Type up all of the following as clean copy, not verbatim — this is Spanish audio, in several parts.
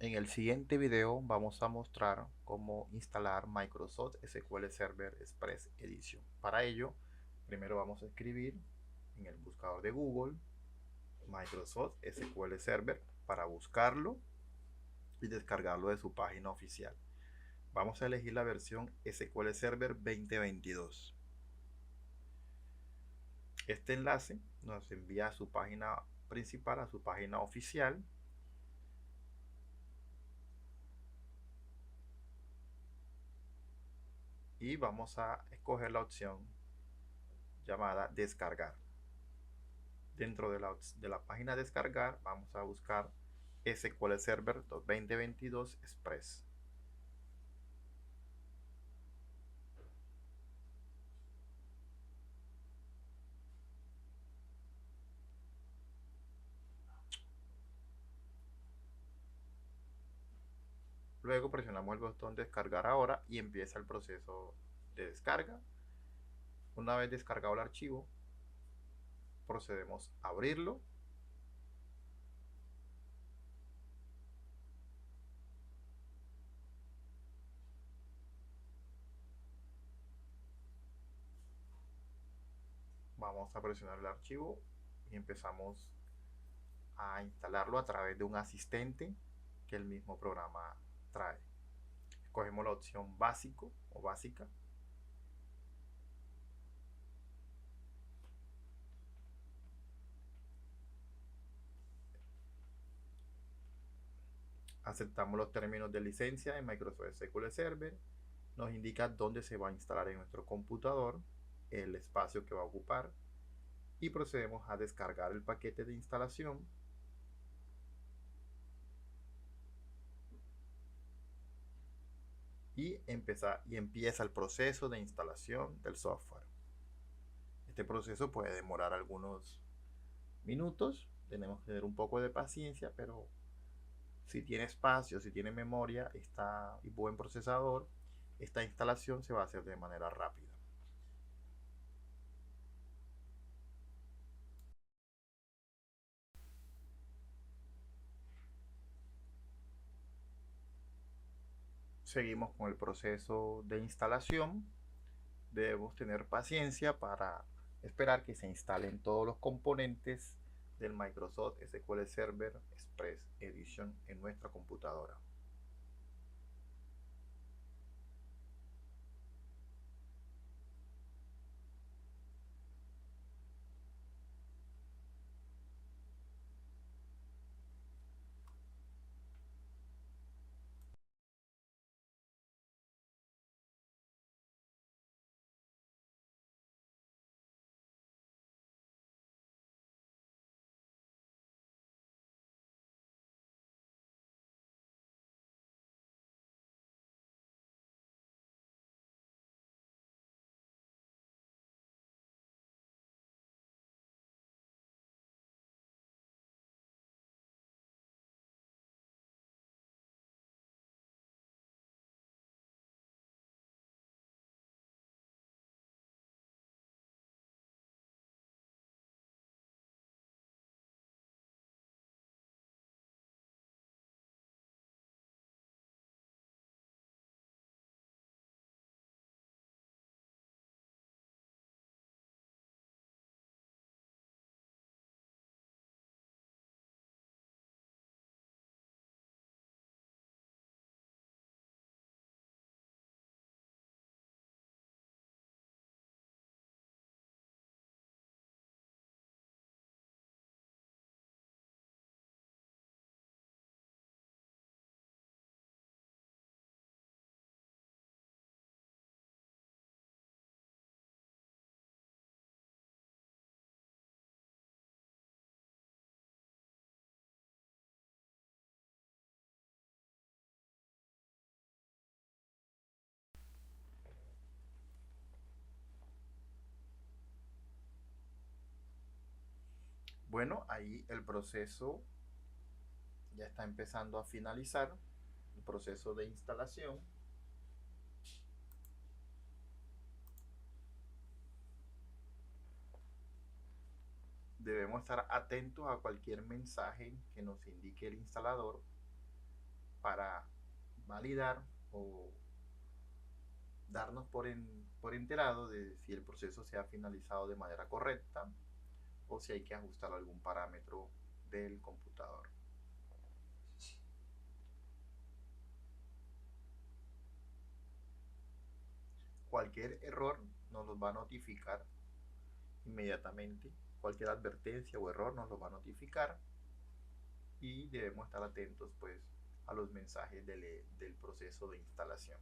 En el siguiente video vamos a mostrar cómo instalar Microsoft SQL Server Express Edition. Para ello, primero vamos a escribir en el buscador de Google Microsoft SQL Server para buscarlo y descargarlo de su página oficial. Vamos a elegir la versión SQL Server 2022. Este enlace nos envía a su página principal, a su página oficial. Y vamos a escoger la opción llamada descargar. Dentro de la página descargar vamos a buscar SQL Server 2022 Express. Luego presionamos el botón descargar ahora y empieza el proceso de descarga. Una vez descargado el archivo, procedemos a abrirlo. Vamos a presionar el archivo y empezamos a instalarlo a través de un asistente que el mismo programa trae. Escogemos la opción básico o básica. Aceptamos los términos de licencia en Microsoft SQL Server. Nos indica dónde se va a instalar en nuestro computador, el espacio que va a ocupar, y procedemos a descargar el paquete de instalación. Y empieza el proceso de instalación del software. Este proceso puede demorar algunos minutos. Tenemos que tener un poco de paciencia, pero si tiene espacio, si tiene memoria y buen procesador, esta instalación se va a hacer de manera rápida. Seguimos con el proceso de instalación. Debemos tener paciencia para esperar que se instalen todos los componentes del Microsoft SQL Server Express Edition en nuestra computadora. Bueno, ahí el proceso ya está empezando a finalizar, el proceso de instalación. Debemos estar atentos a cualquier mensaje que nos indique el instalador para validar o darnos por enterado de si el proceso se ha finalizado de manera correcta o si hay que ajustar algún parámetro del computador. Cualquier error nos los va a notificar inmediatamente. Cualquier advertencia o error nos lo va a notificar y debemos estar atentos pues a los mensajes del proceso de instalación.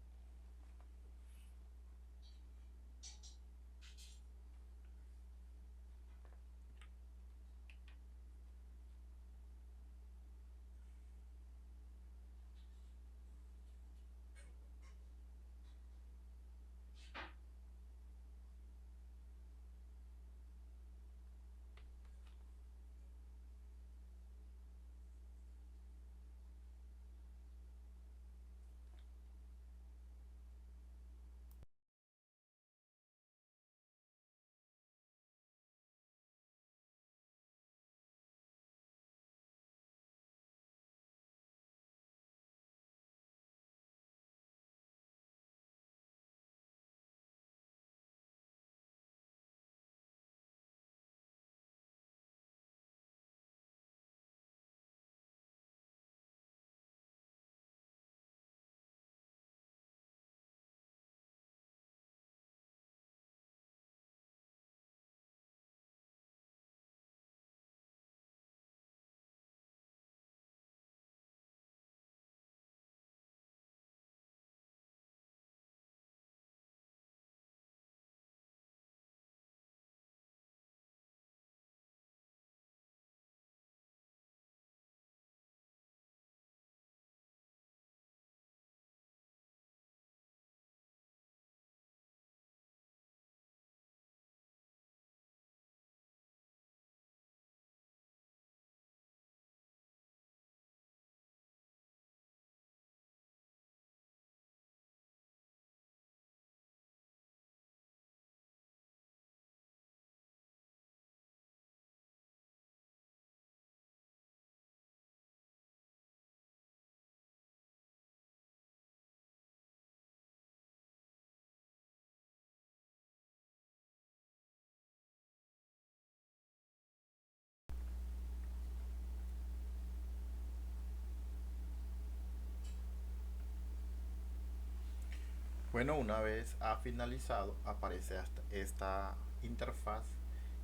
Bueno, una vez ha finalizado, aparece esta interfaz.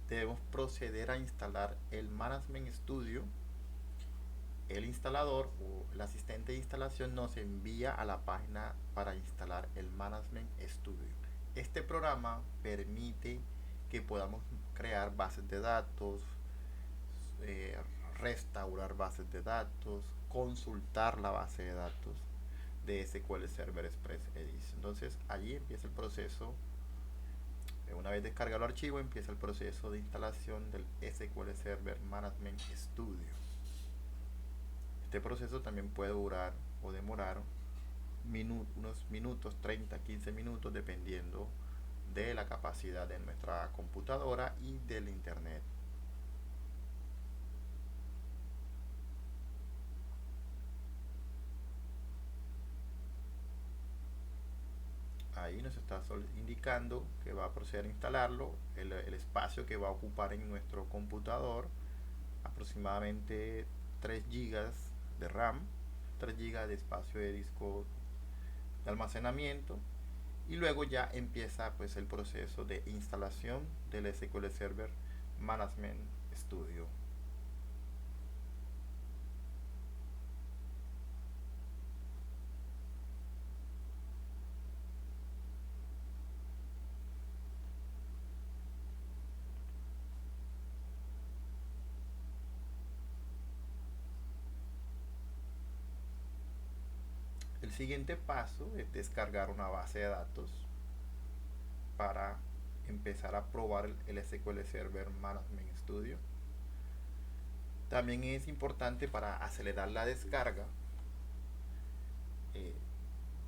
Debemos proceder a instalar el Management Studio. El instalador o el asistente de instalación nos envía a la página para instalar el Management Studio. Este programa permite que podamos crear bases de datos, eh, restaurar bases de datos, consultar la base de datos de SQL Server Express Edition. Entonces allí empieza el proceso. Una vez descargado el archivo, empieza el proceso de instalación del SQL Server Management Studio. Este proceso también puede durar o demorar unos minutos, 30, 15 minutos, dependiendo de la capacidad de nuestra computadora y del internet. Ahí nos está indicando que va a proceder a instalarlo, el espacio que va a ocupar en nuestro computador, aproximadamente 3 GB de RAM, 3 GB de espacio de disco de almacenamiento, y luego ya empieza pues el proceso de instalación del SQL Server Management Studio. El siguiente paso es descargar una base de datos para empezar a probar el SQL Server Management Studio. También es importante, para acelerar la descarga, eh,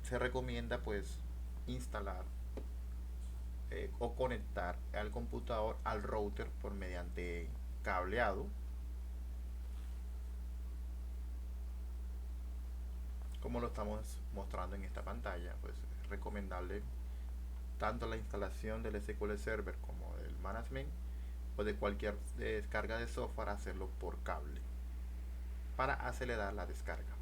se recomienda pues instalar o conectar al computador al router por mediante cableado. Como lo estamos mostrando en esta pantalla, pues es recomendable tanto la instalación del SQL Server como del management o de cualquier descarga de software hacerlo por cable para acelerar la descarga.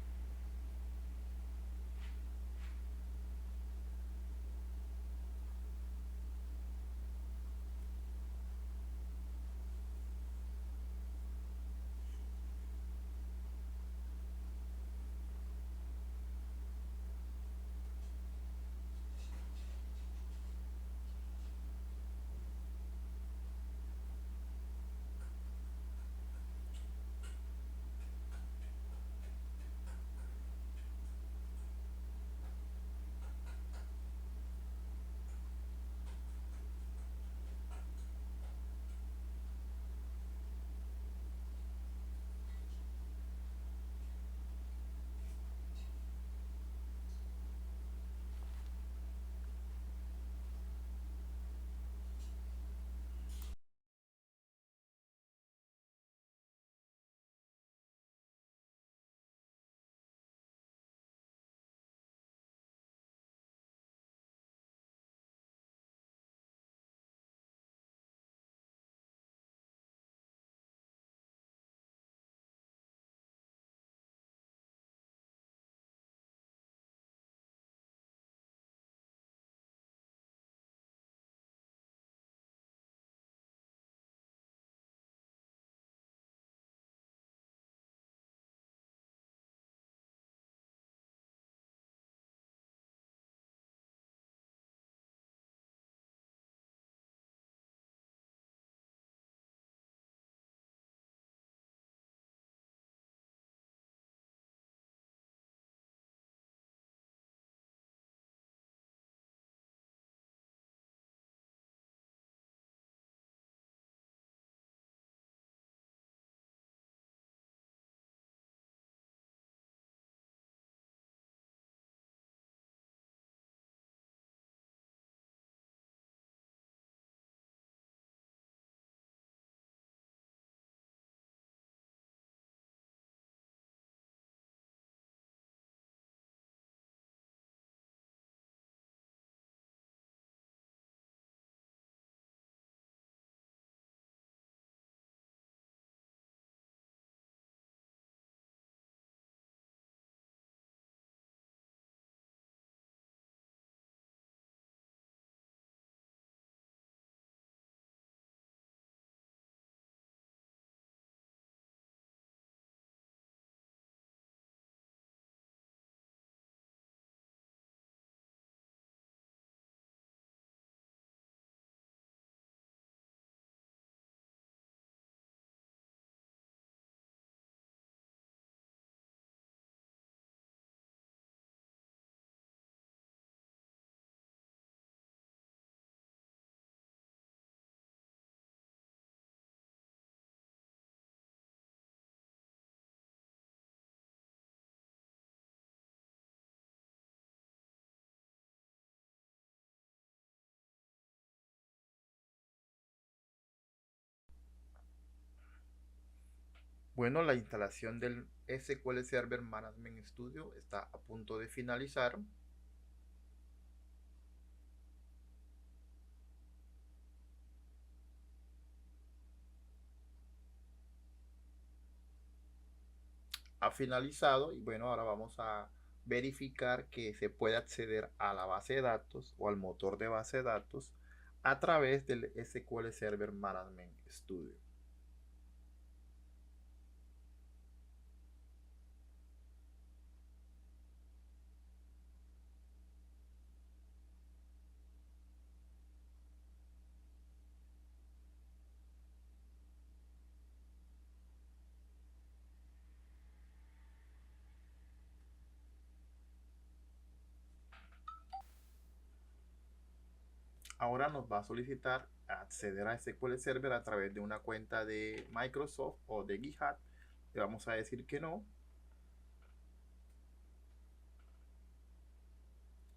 Bueno, la instalación del SQL Server Management Studio está a punto de finalizar. Ha finalizado y bueno, ahora vamos a verificar que se puede acceder a la base de datos o al motor de base de datos a través del SQL Server Management Studio. Ahora nos va a solicitar acceder a SQL Server a través de una cuenta de Microsoft o de GitHub. Le vamos a decir que no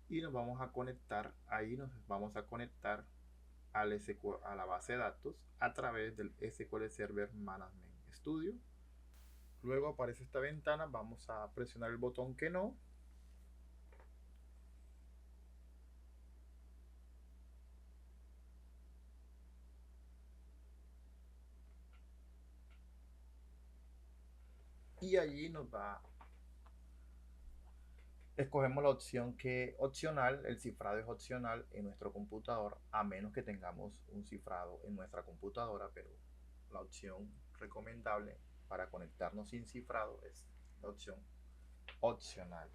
y nos vamos a conectar. Ahí nos vamos a conectar al SQL, a la base de datos a través del SQL Server Management Studio. Luego aparece esta ventana, vamos a presionar el botón que no y allí nos va, escogemos la opción que opcional, el cifrado es opcional en nuestro computador, a menos que tengamos un cifrado en nuestra computadora, pero la opción recomendable para conectarnos sin cifrado es la opción opcional.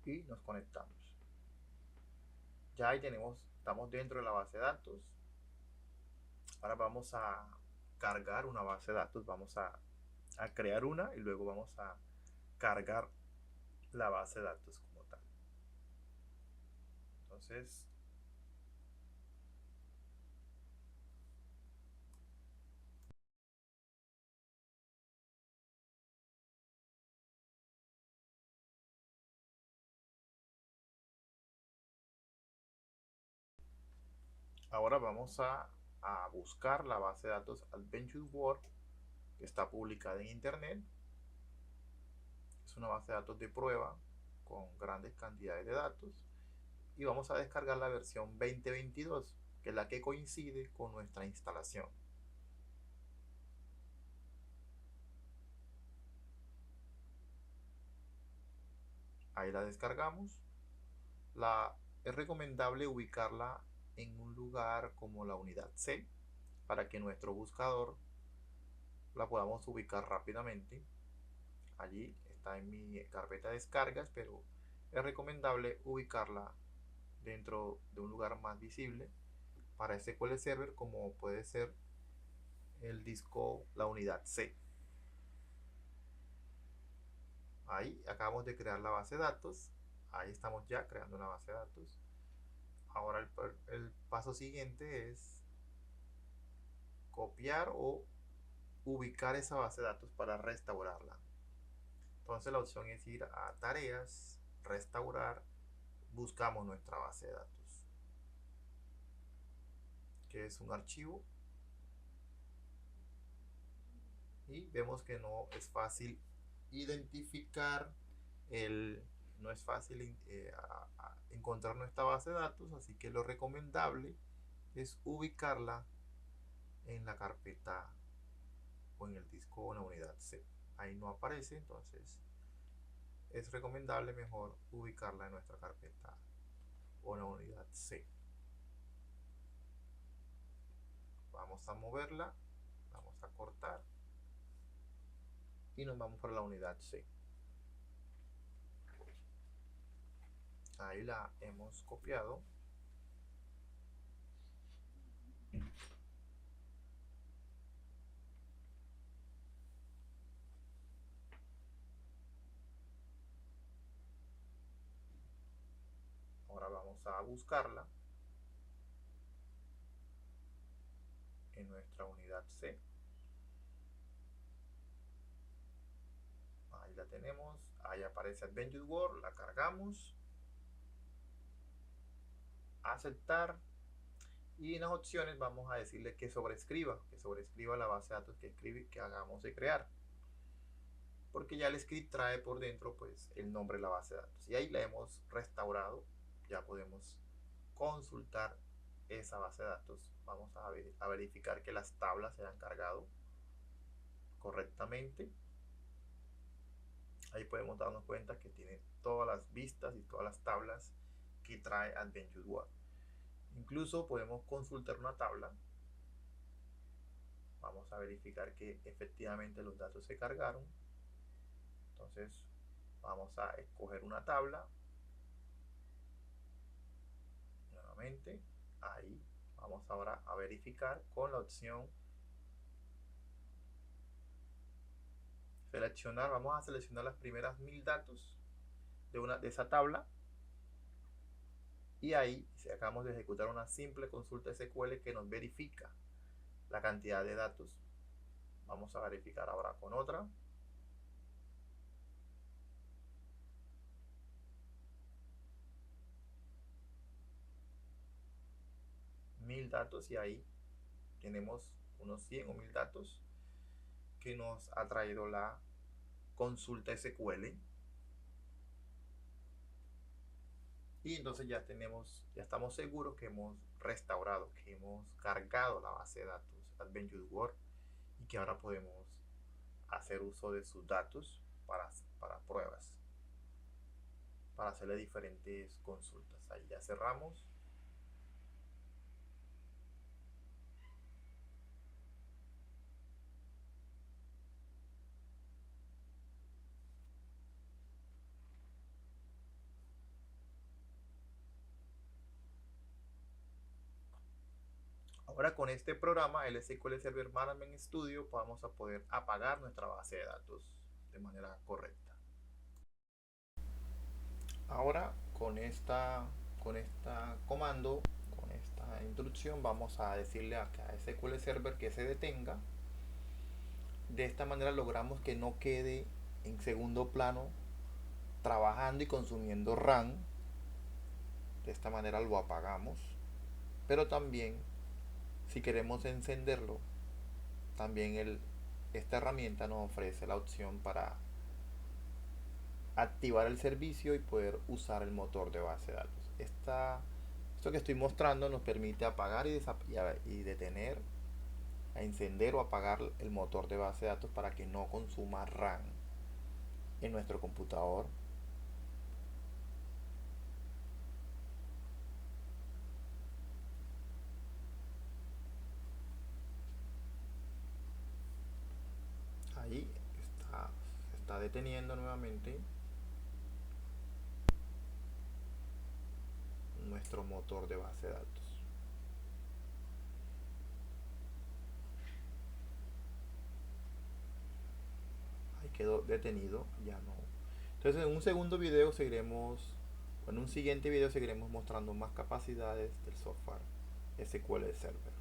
Y nos conectamos. Ya ahí tenemos, estamos dentro de la base de datos. Ahora vamos a cargar una base de datos, vamos a crear una y luego vamos a cargar la base de datos como tal. Entonces, ahora vamos a buscar la base de datos Adventure World, que está publicada en internet. Es una base de datos de prueba con grandes cantidades de datos. Y vamos a descargar la versión 2022, que es la que coincide con nuestra instalación. Ahí la descargamos. Es recomendable ubicarla en un lugar como la unidad C para que nuestro buscador la podamos ubicar rápidamente. Allí está en mi carpeta de descargas, pero es recomendable ubicarla dentro de un lugar más visible para SQL Server, como puede ser el disco, la unidad C. Ahí acabamos de crear la base de datos. Ahí estamos ya creando una base de datos. Ahora el paso siguiente es copiar o ubicar esa base de datos para restaurarla. Entonces la opción es ir a tareas, restaurar, buscamos nuestra base de datos, que es un archivo, y vemos que no es fácil identificar no es fácil encontrar nuestra base de datos, así que lo recomendable es ubicarla en la carpeta o en el disco o en la unidad C. Ahí no aparece, entonces es recomendable mejor ubicarla en nuestra carpeta o en la unidad C. Vamos a moverla, vamos a cortar y nos vamos para la unidad C. Ahí la hemos copiado. Ahora vamos a buscarla en nuestra unidad C. Ahí la tenemos. Ahí aparece Adventure World. La cargamos. Aceptar. Y en las opciones vamos a decirle que sobrescriba la base de datos que hagamos de crear. Porque ya el script trae por dentro pues el nombre de la base de datos. Y ahí la hemos restaurado. Ya podemos consultar esa base de datos. Vamos a verificar que las tablas se han cargado correctamente. Ahí podemos darnos cuenta que tiene todas las vistas y todas las tablas que trae Adventure World. Incluso podemos consultar una tabla. Vamos a verificar que efectivamente los datos se cargaron. Entonces vamos a escoger una tabla. Nuevamente, ahí vamos ahora a verificar con la opción seleccionar. Vamos a seleccionar las primeras 1000 datos de esa tabla. Y ahí, si acabamos de ejecutar una simple consulta SQL que nos verifica la cantidad de datos, vamos a verificar ahora con otra. Mil datos, y ahí tenemos unos 100 o 1000 datos que nos ha traído la consulta SQL. Y entonces ya estamos seguros que hemos restaurado, que hemos cargado la base de datos Adventure World, y y que ahora podemos hacer uso de sus datos para pruebas, para hacerle diferentes consultas. Ahí ya cerramos. Ahora con este programa, el SQL Server Management Studio, vamos a poder apagar nuestra base de datos de manera correcta. Ahora con esta comando, con esta instrucción, vamos a decirle a SQL Server que se detenga. De esta manera logramos que no quede en segundo plano trabajando y consumiendo RAM. De esta manera lo apagamos. Pero también, si queremos encenderlo, también esta herramienta nos ofrece la opción para activar el servicio y poder usar el motor de base de datos. Esto que estoy mostrando nos permite apagar y detener, a encender o apagar el motor de base de datos para que no consuma RAM en nuestro computador. Ahí se está deteniendo nuevamente nuestro motor de base de datos. Ahí quedó detenido, ya no. Entonces en un segundo video seguiremos, en un siguiente video seguiremos mostrando más capacidades del software SQL Server.